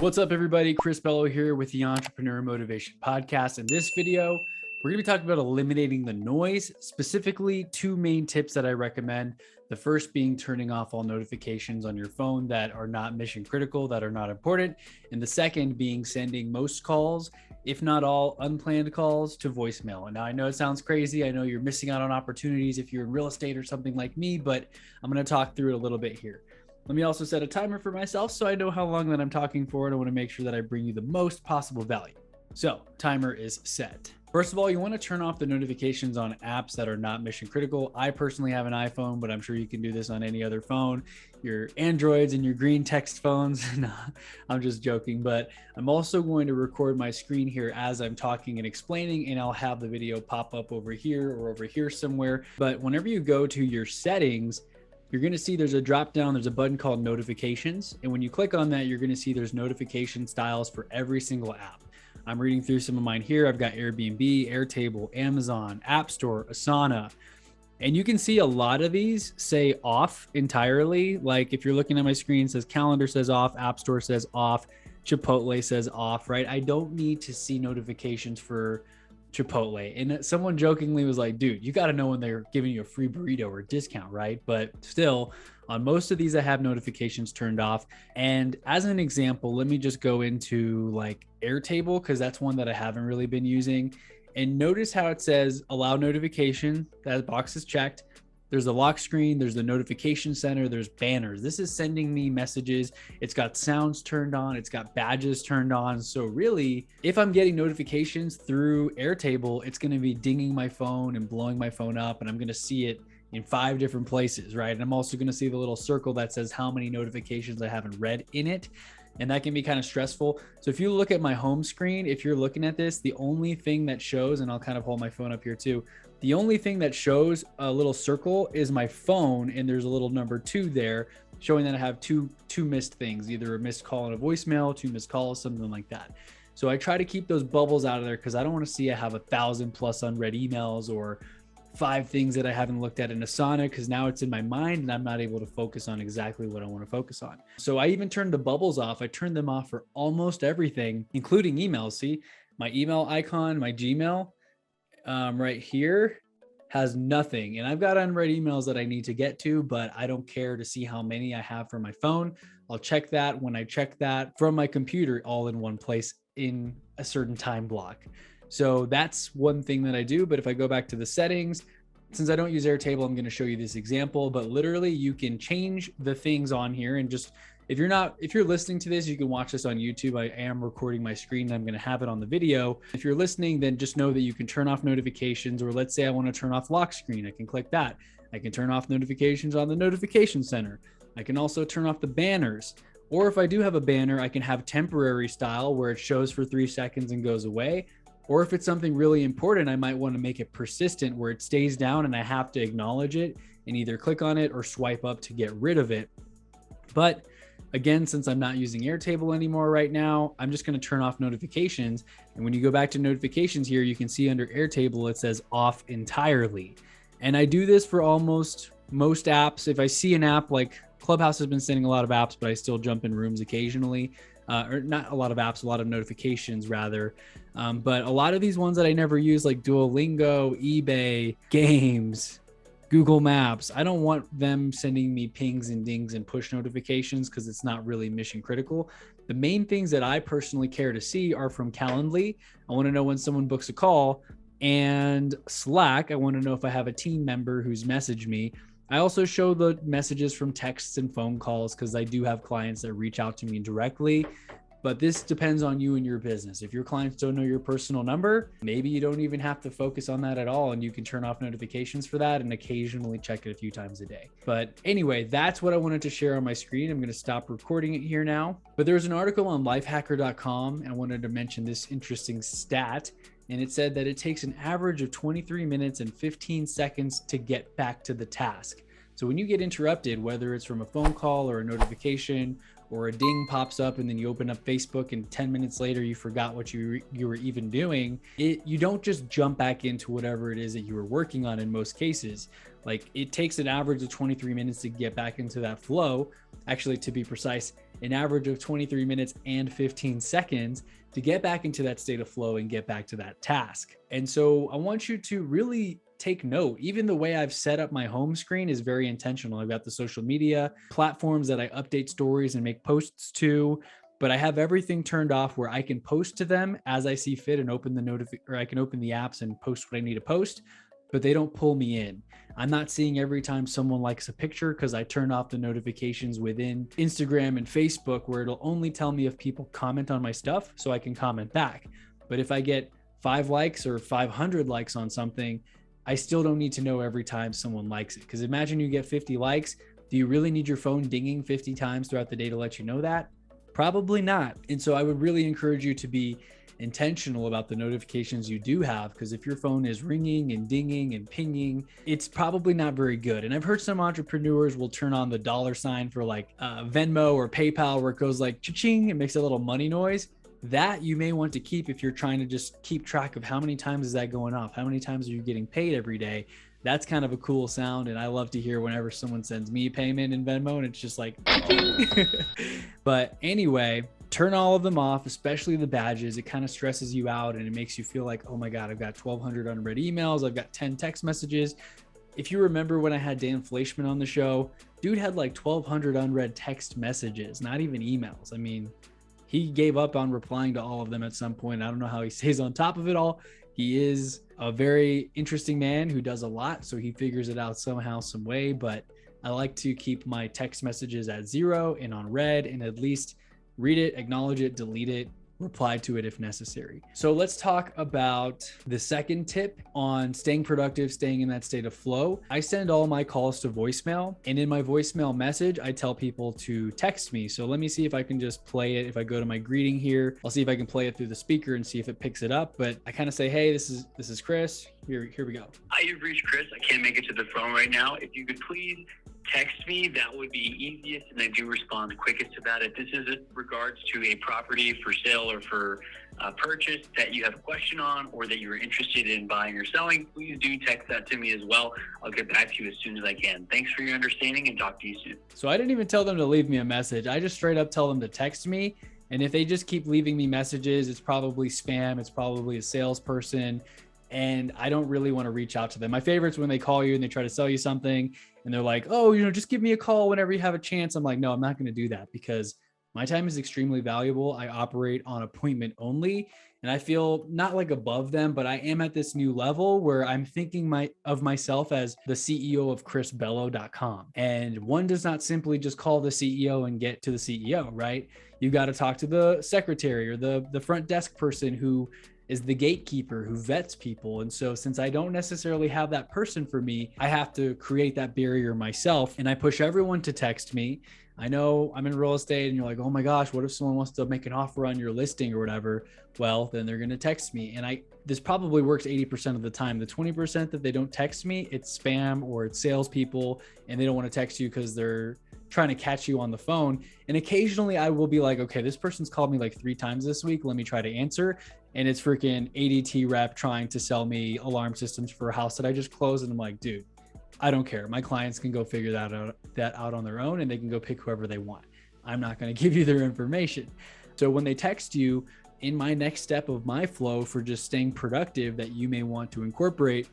What's up, everybody? Chris Bello here with the Entrepreneur Motivation Podcast. In this video, we're going to be talking about eliminating the noise, specifically two main tips that I recommend. The first being turning off all notifications on your phone that are not mission critical, that are not important. And the second being sending most calls, if not all unplanned calls, to voicemail. And now I know it sounds crazy. I know you're missing out on opportunities if you're in real estate or something like me, but I'm going to talk through it a little bit here. Let me also set a timer for myself so I know how long that I'm talking for, and I want to make sure that I bring you the most possible value. So, timer is set. First of all, you want to turn off the notifications on apps that are not mission critical. I personally have an iPhone, but I'm sure you can do this on any other phone. Your Androids and your green text phones. No, I'm just joking, but I'm also going to record my screen here as I'm talking and explaining, and I'll have the video pop up over here or over here somewhere. But whenever you go to your settings, you're going to see there's a drop down, there's a button called notifications. And when you click on that, you're going to see there's notification styles for every single app. I'm reading through some of mine here. I've got Airbnb, Airtable, Amazon, App Store, Asana. And you can see a lot of these say off entirely. Like if you're looking at my screen, it says calendar says off, App Store says off, Chipotle says off, right? I don't need to see notifications for Chipotle. And someone jokingly was like, dude, you got to know when they're giving you a free burrito or a discount, right? But still, on most of these, I have notifications turned off. And as an example, let me just go into like Airtable, because that's one that I haven't really been using. And notice how it says allow notification. That box is checked. There's the lock screen, there's the notification center, there's banners. This is sending me messages. It's got sounds turned on, it's got badges turned on. So really, if I'm getting notifications through Airtable, it's gonna be dinging my phone and blowing my phone up, and I'm gonna see it in 5 different places, right? And I'm also gonna see the little circle that says how many notifications I haven't read in it. And that can be kind of stressful. So if you look at my home screen, if you're looking at this, the only thing that shows, and I'll kind of hold my phone up here too, the only thing that shows a little circle is my phone, and there's a little number 2 there showing that I have two missed things, either a missed call and a voicemail, 2 missed calls, something like that. So I try to keep those bubbles out of there because I don't want to see I have 1,000+ unread emails or 5 things that I haven't looked at in Asana, because now it's in my mind and I'm not able to focus on exactly what I want to focus on. So I even turned the bubbles off. I turned them off for almost everything, including emails. See, my email icon, my Gmail, right here has nothing. And I've got unread emails that I need to get to, but I don't care to see how many I have from my phone. I'll check that when I check that from my computer all in one place in a certain time block. So that's one thing that I do. But if I go back to the settings, since I don't use Airtable, I'm going to show you this example, but literally you can change the things on here. And just, if you're listening to this, you can watch this on YouTube. I am recording my screen. I'm going to have it on the video. If you're listening, then just know that you can turn off notifications, or let's say I want to turn off lock screen. I can click that. I can turn off notifications on the notification center. I can also turn off the banners. Or if I do have a banner, I can have temporary style where it shows for 3 seconds and goes away. Or if it's something really important, I might want to make it persistent where it stays down and I have to acknowledge it and either click on it or swipe up to get rid of it. But again, since I'm not using Airtable anymore right now, I'm just going to turn off notifications. And when you go back to notifications here, you can see under Airtable, it says off entirely. And I do this for almost most apps. If I see an app, like Clubhouse has been sending a lot of apps, but I still jump in rooms occasionally. Or not a lot of apps, a lot of notifications rather. But a lot of these ones that I never use, like Duolingo, eBay, games, Google Maps, I don't want them sending me pings and dings and push notifications because it's not really mission critical. The main things that I personally care to see are from Calendly. I want to know when someone books a call, and Slack. I want to know if I have a team member who's messaged me. I also show the messages from texts and phone calls because I do have clients that reach out to me directly, but this depends on you and your business. If your clients don't know your personal number, maybe you don't even have to focus on that at all, and you can turn off notifications for that and occasionally check it a few times a day. But anyway, that's what I wanted to share on my screen. I'm going to stop recording it here now. But there's an article on lifehacker.com, and I wanted to mention this interesting stat. And it said that it takes an average of 23 minutes and 15 seconds to get back to the task. So when you get interrupted, whether it's from a phone call or a notification or a ding pops up and then you open up Facebook and 10 minutes later you forgot what you were even doing, you don't just jump back into whatever it is that you were working on in most cases. Like, it takes an average of 23 minutes to get back into that flow. Actually, to be precise, an average of 23 minutes and 15 seconds to get back into that state of flow and get back to that task. And so I want you to really take note. Even the way I've set up my home screen is very intentional. I've got the social media platforms that I update stories and make posts to, but I have everything turned off where I can post to them as I see fit and open the or I can open the apps and post what I need to post, but they don't pull me in. I'm not seeing every time someone likes a picture because I turn off the notifications within Instagram and Facebook where it'll only tell me if people comment on my stuff so I can comment back. But if I get 5 likes or 500 likes on something, I still don't need to know every time someone likes it. Because imagine you get 50 likes. Do you really need your phone dinging 50 times throughout the day to let you know that? Probably not. And so I would really encourage you to be intentional about the notifications you do have, because if your phone is ringing and dinging and pinging, it's probably not very good. And I've heard some entrepreneurs will turn on the $ for like Venmo or PayPal where it goes like cha-ching, it makes a little money noise. That you may want to keep if you're trying to just keep track of how many times is that going off, how many times are you getting paid every day. That's kind of a cool sound, and I love to hear whenever someone sends me payment in Venmo and it's just like but anyway, turn all of them off, especially the badges. It kind of stresses you out and it makes you feel like, oh my God, I've got 1,200 unread emails. I've got 10 text messages. If you remember when I had Dan Fleischman on the show, dude had like 1,200 unread text messages, not even emails. I mean, he gave up on replying to all of them at some point. I don't know how he stays on top of it all. He is a very interesting man who does a lot, so he figures it out somehow, some way. But I like to keep my text messages at 0 and on read, and at least read it, acknowledge it, delete it, reply to it if necessary. So let's talk about the second tip on staying productive, staying in that state of flow. I send all my calls to voicemail, and in my voicemail message, I tell people to text me. So let me see if I can just play it. If I go to my greeting here, I'll see if I can play it through the speaker and see if it picks it up. But I kind of say, hey, this is Chris. Here we go. Hi, you've reached Chris. I can't make it to the phone right now. If you could please text me, that would be easiest, and I do respond quickest to that. If this is in regards to a property for sale or for purchase that you have a question on, or that you're interested in buying or selling, please do text that to me as well. I'll get back to you as soon as I can. Thanks for your understanding, and talk to you soon. So I didn't even tell them to leave me a message. I just straight up tell them to text me. And if they just keep leaving me messages, it's probably spam. It's probably a salesperson. And I don't really want to reach out to them. My favorite's when they call you and they try to sell you something and they're like, oh, just give me a call whenever you have a chance. I'm like, no, I'm not going to do that because my time is extremely valuable. I operate on appointment only, and I feel not like above them, but I am at this new level where I'm thinking of myself as the CEO of chrisbello.com. And one does not simply just call the CEO and get to the CEO, right? You got to talk to the secretary or the front desk person who is the gatekeeper who vets people. And so since I don't necessarily have that person for me, I have to create that barrier myself. And I push everyone to text me. I know I'm in real estate and you're like, oh my gosh, what if someone wants to make an offer on your listing or whatever? Well, then they're going to text me. And this probably works 80% of the time. The 20% that they don't text me, it's spam or it's salespeople, and they don't want to text you because they're trying to catch you on the phone. And occasionally I will be like, okay, this person's called me like 3 times this week. Let me try to answer. And it's freaking ADT rep trying to sell me alarm systems for a house that I just closed. And I'm like, dude, I don't care. My clients can go figure that out on their own, and they can go pick whoever they want. I'm not going to give you their information. So when they text you, in my next step of my flow for just staying productive that you may want to incorporate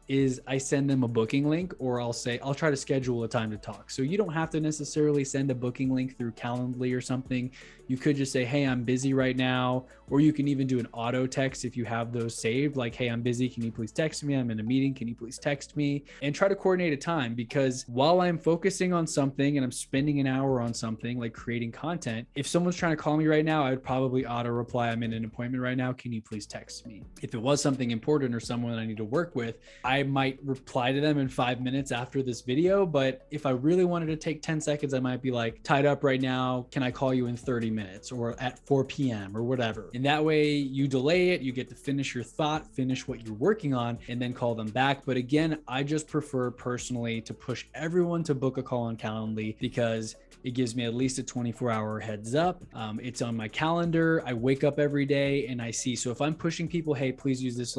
is I send them a booking link, or I'll try to schedule a time to talk. So you don't have to necessarily send a booking link through Calendly or something. You could just say, hey, I'm busy right now. Or you can even do an auto text if you have those saved, like, hey, I'm busy. Can you please text me? I'm in a meeting. Can you please text me? And try to coordinate a time, because while I'm focusing on something and I'm spending an hour on something like creating content, if someone's trying to call me right now, I would probably auto reply, I'm in an appointment right now. Can you please text me? If it was something important or someone I need to work with, I might reply to them in 5 minutes after this video. But if I really wanted to take 10 seconds, I might be like, tied up right now. Can I call you in 30 minutes or at 4 p.m. or whatever? And that way you delay it, you get to finish your thought, finish what you're working on, and then call them back. But again, I just prefer personally to push everyone to book a call on Calendly, because it gives me at least a 24-hour heads up. It's on my calendar. I wake up every day and I see. So if I'm pushing people, hey, please use this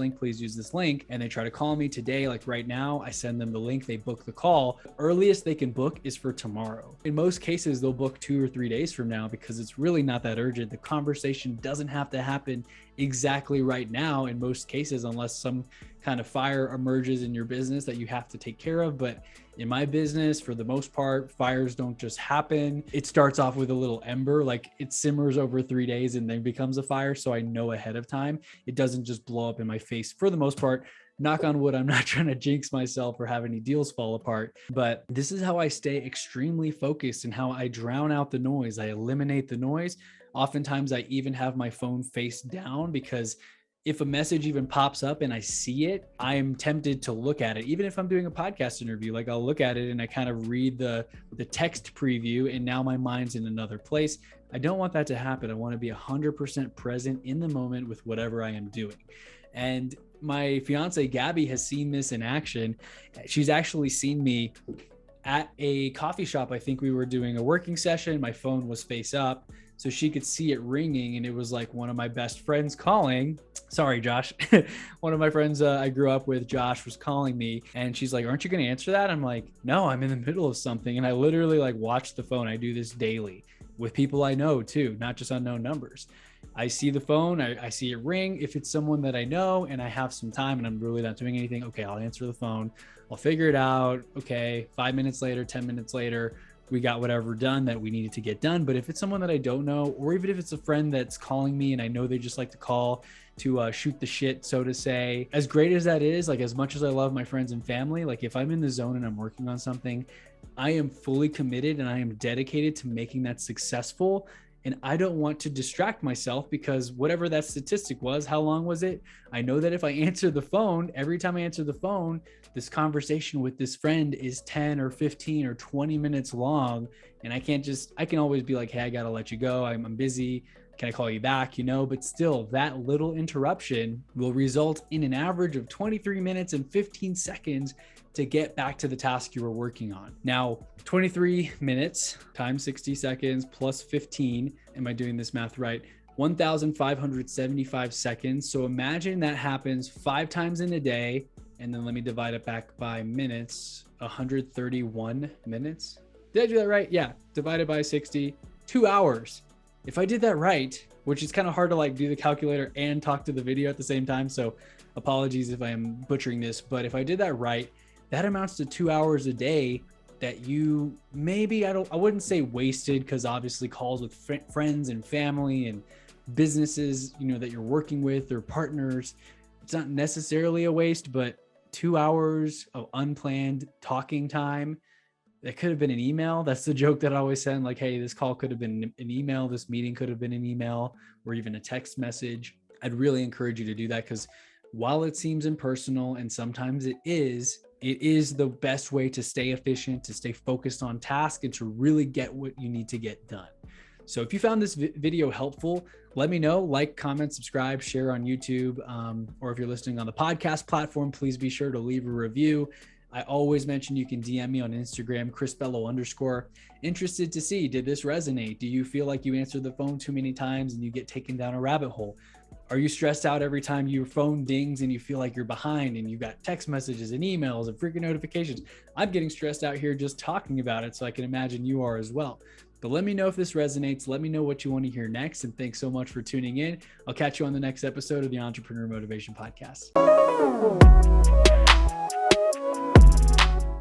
link, and they try to call me to today, like right now, I send them the link, they book the call. Earliest they can book is for tomorrow. In most cases, they'll book 2 or 3 days from now because it's really not that urgent. The conversation doesn't have to happen exactly right now in most cases, unless some kind of fire emerges in your business that you have to take care of. But in my business, for the most part, fires don't just happen. It starts off with a little ember, like it simmers over 3 days and then becomes a fire. So I know ahead of time, it doesn't just blow up in my face for the most part. Knock on wood, I'm not trying to jinx myself or have any deals fall apart, but this is how I stay extremely focused and how I drown out the noise. I eliminate the noise. Oftentimes I even have my phone face down because if a message even pops up and I see it, I'm tempted to look at it. Even if I'm doing a podcast interview, like I'll look at it and I kind of read the text preview and now my mind's in another place. I don't want that to happen. I want to be 100% present in the moment with whatever I am doing. And my fiance, Gabby, has seen this in action. She's actually seen me at a coffee shop. I think we were doing a working session. My phone was face up, so she could see it ringing, and it was like one of my best friends calling. Sorry, Josh. One of my friends I grew up with, Josh, was calling me, and she's like, "Aren't you going to answer that?" I'm like, "No, I'm in the middle of something." And I literally like watch the phone. I do this daily with people I know too, not just unknown numbers. I see the phone, I see it ring. If it's someone that I know and I have some time and I'm really not doing anything, okay, I'll answer the phone. I'll figure it out. Okay, 5 minutes later, 10 minutes later, we got whatever done that we needed to get done. But if it's someone that I don't know, or even if it's a friend that's calling me and I know they just like to call to shoot the shit, so to say, as great as that is, like as much as I love my friends and family, like if I'm in the zone and I'm working on something, I am fully committed and I am dedicated to making that successful. And I don't want to distract myself because whatever that statistic was, how long was it? I know that if I answer the phone, every time I answer the phone, this conversation with this friend is 10 or 15 or 20 minutes long. And I can always be like, hey, I got to let you go. I'm busy. Can I call you back? But still that little interruption will result in an average of 23 minutes and 15 seconds to get back to the task you were working on. Now, 23 minutes times 60 seconds plus 15, am I doing this math right? 1,575 seconds. So imagine that happens 5 times in a day. And then let me divide it back by minutes, 131 minutes. Did I do that right? Yeah, divided by 60, 2 hours. If I did that right, which is kind of hard to like do the calculator and talk to the video at the same time. So apologies if I am butchering this, but if I did that right, that amounts to 2 hours a day that you maybe, I wouldn't say wasted, because obviously calls with friends and family and businesses, that you're working with or partners, it's not necessarily a waste, but 2 hours of unplanned talking time, that could have been an email. That's the joke that I always send, like, hey, this call could have been an email, this meeting could have been an email, or even a text message. I'd really encourage you to do that, because while it seems impersonal, and sometimes it is the best way to stay efficient, to stay focused on task, and to really get what you need to get done. So if you found this video helpful, let me know, like, comment, subscribe, share on YouTube, or if you're listening on the podcast platform, please be sure to leave a review. I always mention you can DM me on Instagram, ChrisBello_. Interested to see, did this resonate? Do you feel like you answered the phone too many times and you get taken down a rabbit hole? Are you stressed out every time your phone dings and you feel like you're behind and you've got text messages and emails and freaking notifications? I'm getting stressed out here just talking about it, so I can imagine you are as well. But let me know if this resonates. Let me know what you want to hear next. And thanks so much for tuning in. I'll catch you on the next episode of the Entrepreneur Motivation Podcast.